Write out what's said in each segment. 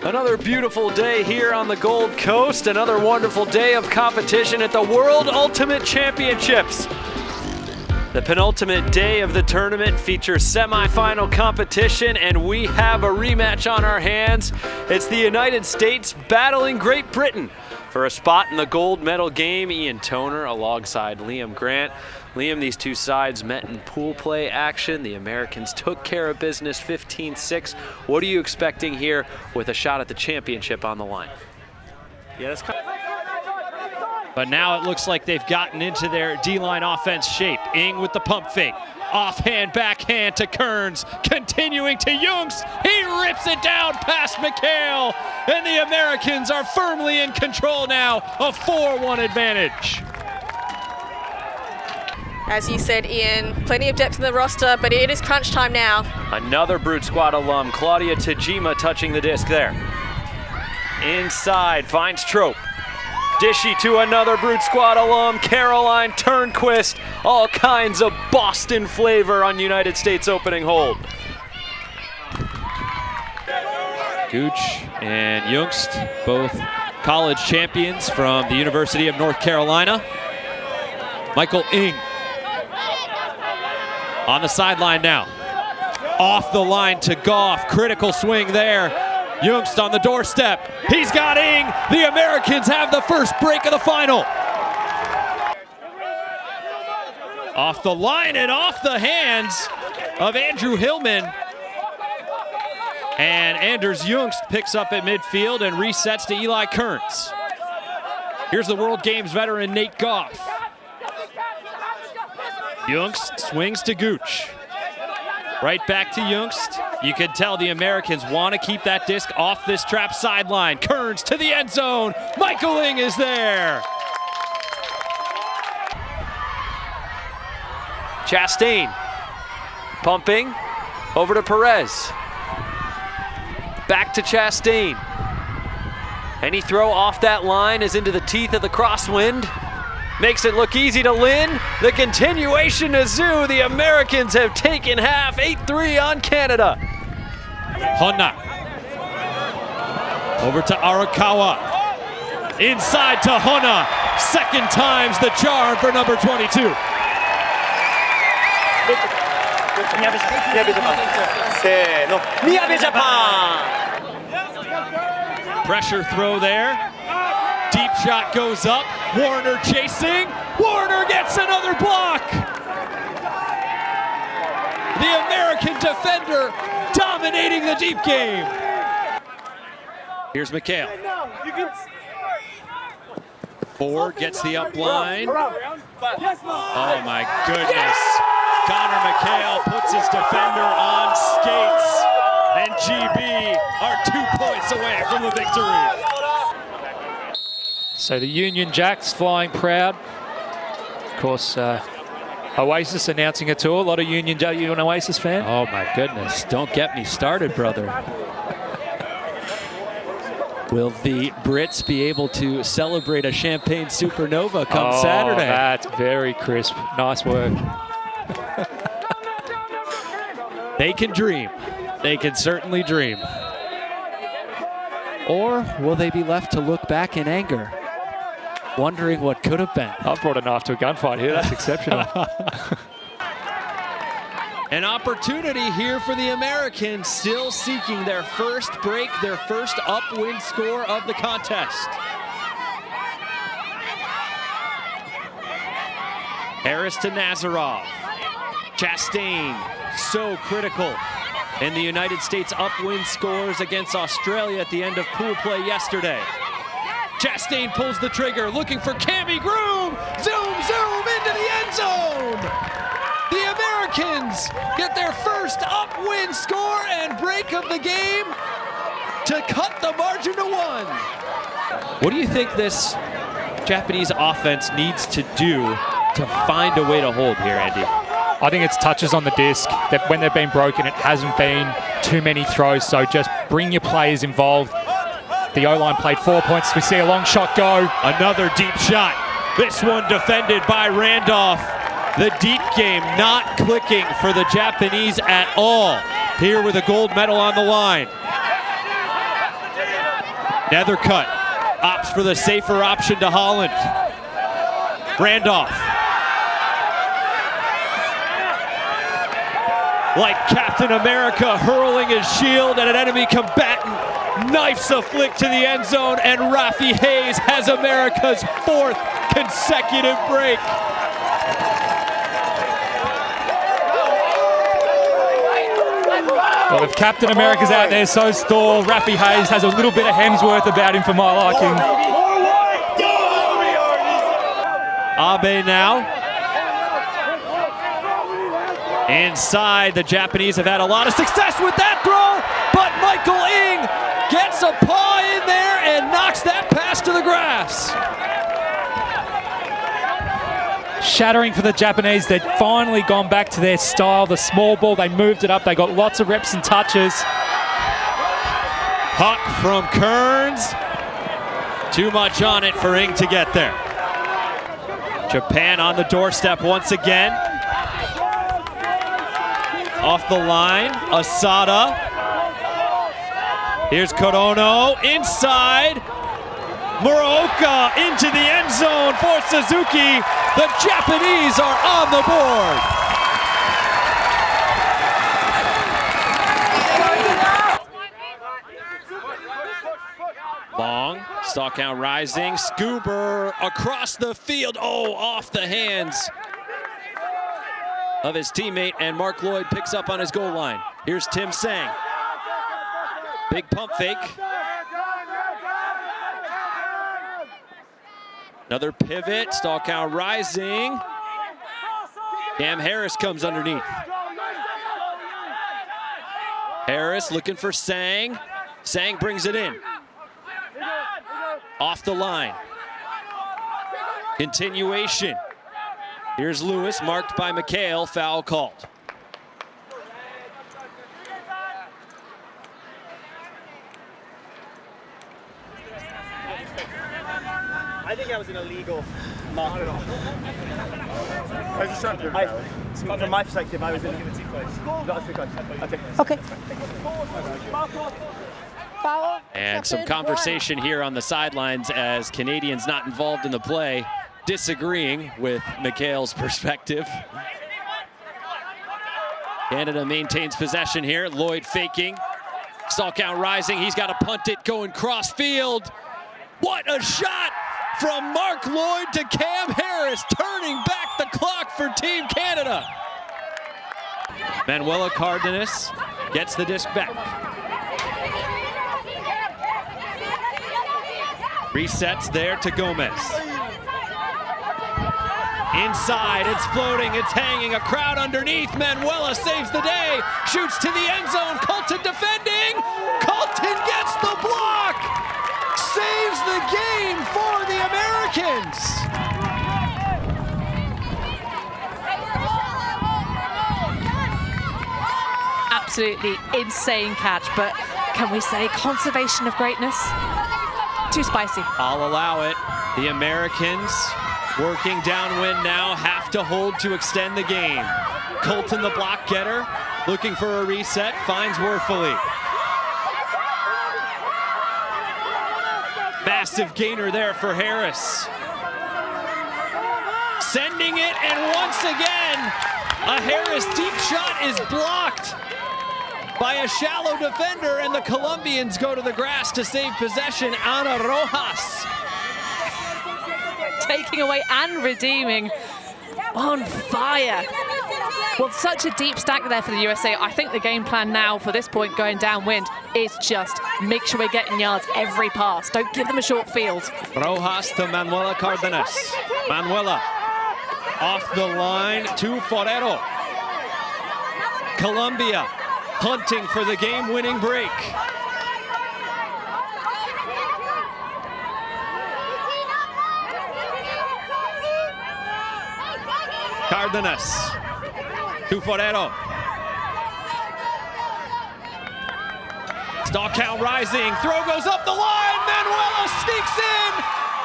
Another beautiful day here on the Gold Coast. Another wonderful day of competition at the World Ultimate Championships. The penultimate day of the tournament features semifinal competition, and we have a rematch on our hands. It's the United States battling Great Britain for a spot in the gold medal game. Ian Toner alongside Liam Grant. Liam, these two sides met in pool play action. The Americans took care of business 15-6. What are you expecting here with a shot at the championship on the line? Yeah, that's kind of... But now it looks like they've gotten into their D-line offense shape. Ing with the pump fake. Offhand, backhand to Kearns. Continuing to Youngst. He rips it down past McHale. And the Americans are firmly in control now. A 4-1 advantage. As you said, Ian, plenty of depth in the roster, but it is crunch time now. Another Brute Squad alum, Claudia Tajima, touching the disc there. Inside, finds Trope. Dishy to another Brute Squad alum, Caroline Turnquist. All kinds of Boston flavor on United States opening hold. Gooch and Youngst, both college champions from the University of North Carolina. Michael Ing on the sideline now. Off the line to Goff, critical swing there. Youngst on the doorstep. He's got Ing. The Americans have the first break of the final. Off the line and off the hands of Andrew Hillman. And Anders Youngst picks up at midfield and resets to Eli Kearns. Here's the World Games veteran Nate Goff. Youngst swings to Gooch. Right back to Youngst. You can tell the Americans want to keep that disc off this trap sideline. Kearns to the end zone. Michael Ing is there. Chastain pumping over to Perez. Back to Chastain. Any throw off that line is into the teeth of the crosswind. Makes it look easy to Lynn. The continuation to Zoo. The Americans have taken half, 8-3 on Canada. Honna. Over to Arakawa. Inside to Honna. Second time's the charm for number 22. Pressure throw there. Deep shot goes up. Warner chasing. Warner gets another block. The American defender dominating the deep game. Here's McHale. Ford gets the up line. Oh my goodness. Connor McHale puts his defender on skates. And GB are 2 points away from the victory. So the Union Jacks flying proud. Of course, Oasis announcing a tour. A lot of Union Jack. You an Oasis fan? Oh my goodness, don't get me started, brother. Will the Brits be able to celebrate a champagne supernova come Saturday? That's very crisp. Nice work. They can dream. They can certainly dream. Or will they be left to look back in anger, wondering what could have been? I've brought a knife to a gunfight here. That's exceptional. An opportunity here for the Americans, still seeking their first break, their first upwind score of the contest. Harris to Nazarov. Chastain, so critical in the United States upwind scores against Australia at the end of pool play yesterday. Chastain pulls the trigger, looking for Cammie Groom. Zoom, zoom into the end zone. The Americans get their first upwind score and break of the game to cut the margin to 1. What do you think this Japanese offense needs to do to find a way to hold here, Andy? I think it's touches on the disc. That when they've been broken, it hasn't been too many throws. So just bring your players involved. The O-line played 4 points. We see a long shot go. Another deep shot. This one defended by Randolph. The deep game not clicking for the Japanese at all. Here with a gold medal on the line. Nethercutt opts for the safer option to Holland. Randolph. Like Captain America hurling his shield at an enemy combatant. Knifes a flick to the end zone, and Rafi Hayes has America's 4th consecutive break. Well, if Captain America's out there, so's Thor. Rafi Hayes has a little bit of Hemsworth about him for my liking. Abe now. Inside, the Japanese have had a lot of success with that throw, but Michael Ing gets a paw in there and knocks that pass to the grass. Shattering for the Japanese. They'd finally gone back to their style, the small ball. They moved it up. They got lots of reps and touches. Huck from Kearns. Too much on it for Ing to get there. Japan on the doorstep once again. Off the line, Asada. Here's Korono inside. Muraoka into the end zone for Suzuki. The Japanese are on the board. Long, stalk count rising. Scuber across the field. Oh, off the hands of his teammate, and Mark Lloyd picks up on his goal line. Here's Tim Sang. Big pump fake. Another pivot, stalk count rising. Cam Harris comes underneath. Harris looking for Sang. Sang brings it in. Off the line. Continuation. Here's Lewis, marked by McHale, foul called. I think that was an illegal mark. I was just trying to from my perspective, I was in. That was too close. Okay. And some conversation here on the sidelines as Canadians not involved in the play disagreeing with McHale's perspective. Canada maintains possession here. Lloyd faking. Stall count rising. He's got to punt it going cross field. What a shot from Mark Lloyd to Cam Harris, turning back the clock for Team Canada. Manuela Cardenas gets the disc back. Resets there to Gomez. Inside, it's floating, it's hanging, a crowd underneath. Manuela saves the day, shoots to the end zone. Colton defending. Colton gets the block. Saves the game for the Americans. Absolutely insane catch, but can we say conservation of greatness? Too spicy. I'll allow it. The Americans working downwind now, have to hold to extend the game. Colton, the block getter, looking for a reset, finds Werfele. Massive gainer there for Harris. Sending it, and once again, a Harris deep shot is blocked by a shallow defender, and the Colombians go to the grass to save possession. Ana Rojas. Taking away and redeeming. On fire. Well, such a deep stack there for the USA. I think the game plan now for this point going downwind is just make sure we're getting yards every pass. Don't give them a short field. Rojas to Manuela Cardenas. Manuela off the line to Forero. Colombia hunting for the game-winning break. Cardenas to Forero. Stall count rising, throw goes up the line, Manuela sneaks in,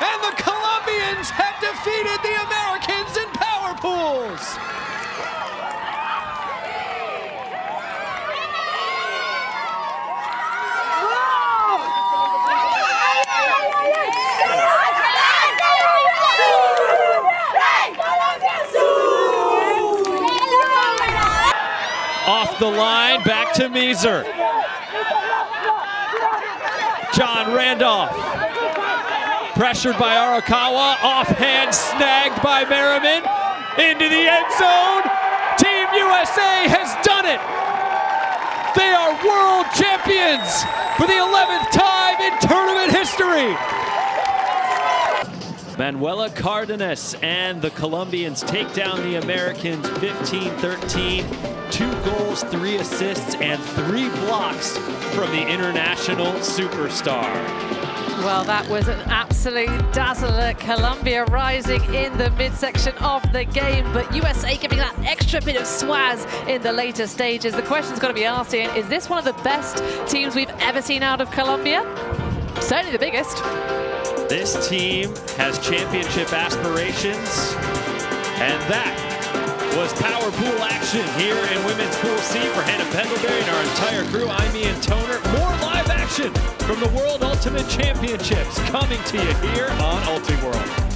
and the Colombians have defeated the Americans in power pools. Off the line, back to Meeser. John Randolph. Pressured by Arakawa, offhand snagged by Merriman. Into the end zone. Team USA has done it. They are world champions for the 11th time in tournament history. Manuela Cardenas and the Colombians take down the Americans 15-13. 2 goals, 3 assists, and 3 blocks from the international superstar. Well, that was an absolute dazzler. Colombia rising in the midsection of the game, but USA giving that extra bit of swaz in the later stages. The question's got to be asked here, is this one of the best teams we've ever seen out of Colombia? Certainly the biggest. This team has championship aspirations, and that was Power Pool action here in Women's Pool C for Hannah Pendlebury and our entire crew. I'm Ian Toner. More live action from the World Ultimate Championships coming to you here on UltiWorld.